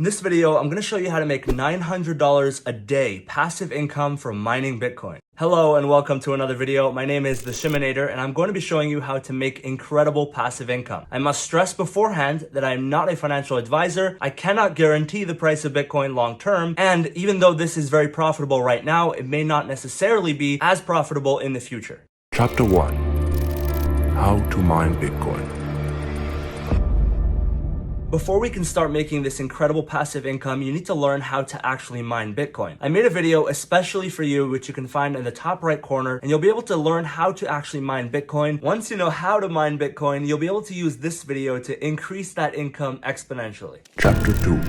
In this video, I'm going to show you how to make $900 a day passive income from mining Bitcoin. Hello and welcome to another video. My name is The Shiminator and I'm going to be showing you how to make incredible passive income. I must stress beforehand that I am not a financial advisor. I cannot guarantee the price of Bitcoin long term, and even though this is very profitable right now, it may not necessarily be as profitable in the future. Chapter 1. How to mine Bitcoin. Before we can start making this incredible passive income, you need to learn how to actually mine Bitcoin. I made a video especially for you, which you can find in the top right corner, and you'll be able to learn how to actually mine Bitcoin. Once you know how to mine Bitcoin, you'll be able to use this video to increase that income exponentially. Chapter 2.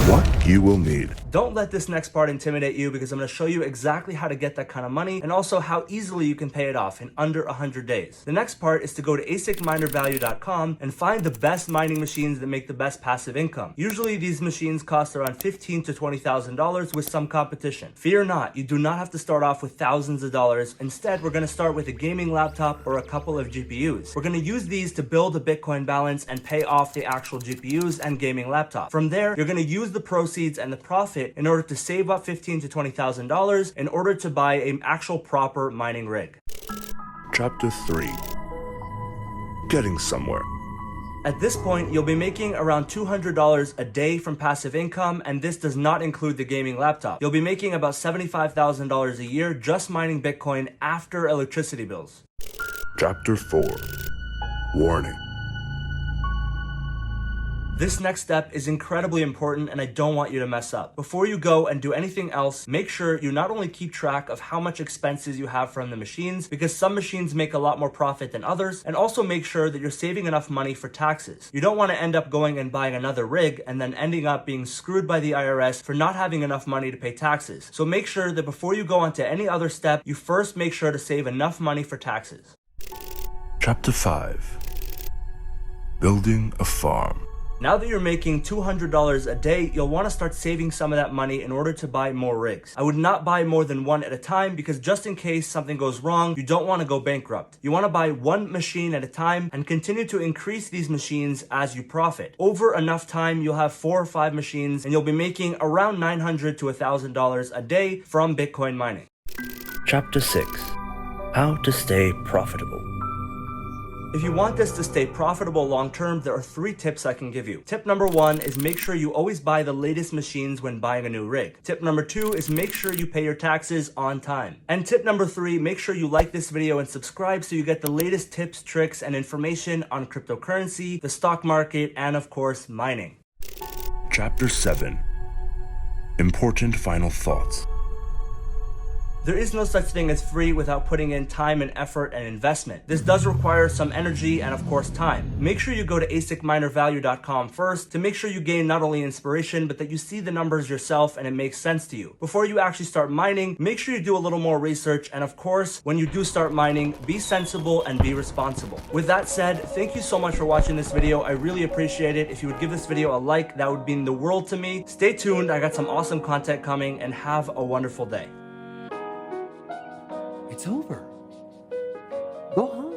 What you will need. Don't let this next part intimidate you, because I'm going to show you exactly how to get that kind of money and also how easily you can pay it off in under 100 days. The next part is to go to asicminervalue.com and find the best mining machines that make the best passive income. Usually these machines cost around $15,000 to $20,000 with some competition. Fear not, you do not have to start off with thousands of dollars. Instead, we're going to start with a gaming laptop or a couple of GPUs. We're going to use these to build a Bitcoin balance and pay off the actual GPUs and gaming laptop. From there, you're going to use the proceeds and the profit in order to save up $15,000 to $20,000 in order to buy an actual proper mining rig. Chapter 3. Getting somewhere. At this point, you'll be making around $200 a day from passive income, and this does not include the gaming laptop. You'll be making about $75,000 a year just mining Bitcoin after electricity bills. Chapter 4. Warning. This next step is incredibly important and I don't want you to mess up. Before you go and do anything else, make sure you not only keep track of how much expenses you have from the machines, because some machines make a lot more profit than others, and also make sure that you're saving enough money for taxes. You don't want to end up going and buying another rig and then ending up being screwed by the IRS for not having enough money to pay taxes. So make sure that before you go on to any other step, you first make sure to save enough money for taxes. Chapter 5. Building a farm. Now that you're making $200 a day, you'll want to start saving some of that money in order to buy more rigs. I would not buy more than one at a time, because just in case something goes wrong, you don't want to go bankrupt. You want to buy one machine at a time and continue to increase these machines as you profit. Over enough time, you'll have 4 or 5 machines and you'll be making around $900 to $1,000 a day from Bitcoin mining. Chapter 6. How to stay profitable. If you want this to stay profitable long term, there are 3 tips I can give you. Tip number 1 is make sure you always buy the latest machines when buying a new rig. Tip number 2 is make sure you pay your taxes on time. And tip number 3, make sure you like this video and subscribe so you get the latest tips, tricks, and information on cryptocurrency, the stock market, and of course, mining. Chapter 7. Important final thoughts. There is no such thing as free without putting in time and effort and investment. This does require some energy and of course time. Make sure you go to asicminervalue.com first to make sure you gain not only inspiration, but that you see the numbers yourself and it makes sense to you. Before you actually start mining, make sure you do a little more research, and of course, when you do start mining, be sensible and be responsible. With that said, thank you so much for watching this video. I really appreciate it. If you would give this video a like, that would mean the world to me. Stay tuned, I got some awesome content coming, and have a wonderful day. It's over. Go home.